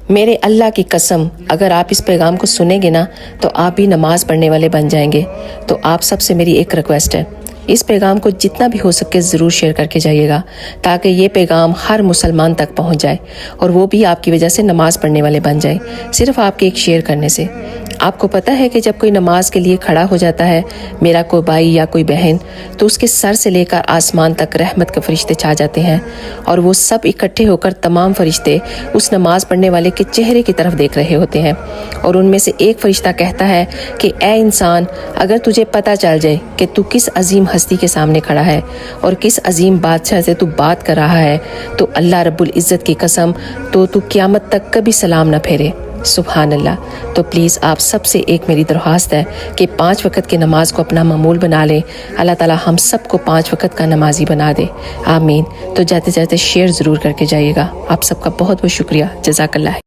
میرے اللہ کی قسم اگر آپ اس پیغام کو سنیں گے نا تو آپ بھی نماز پڑھنے والے بن جائیں گے۔ تو آپ سب سے میری ایک ریکویسٹ ہے، اس پیغام کو جتنا بھی ہو سکے ضرور شیئر کر کے جائیے گا تاکہ یہ پیغام ہر مسلمان تک پہنچ جائے اور وہ بھی آپ کی وجہ سے نماز پڑھنے والے بن جائیں، صرف آپ کے ایک شیئر کرنے سے۔ آپ کو پتہ ہے کہ جب کوئی نماز کے لیے کھڑا ہو جاتا ہے، میرا کوئی بھائی یا کوئی بہن، تو اس کے سر سے لے کر آسمان تک رحمت کے فرشتے چھا جاتے ہیں اور وہ سب اکٹھے ہو کر تمام فرشتے اس نماز پڑھنے والے کے چہرے کی طرف دیکھ رہے ہوتے ہیں، اور ان میں سے ایک فرشتہ کہتا ہے کہ اے انسان، اگر تجھے پتہ چل جائے کہ تو کس عظیم ہستی کے سامنے کھڑا ہے اور کس عظیم بادشاہ سے تو بات کر رہا ہے، تو اللہ رب العزت کی قسم تو قیامت تک کبھی سلام نہ پھیرے۔ سبحان اللہ۔ تو پلیز آپ سب سے ایک میری درخواست ہے کہ 5 وقت کی نماز کو اپنا معمول بنا لیں۔ اللہ تعالی ہم سب کو 5 وقت کا نمازی بنا دے، آمین۔ تو جاتے جاتے شیئر ضرور کر کے جائیے گا۔ آپ سب کا بہت بہت شکریہ، جزاک اللہ۔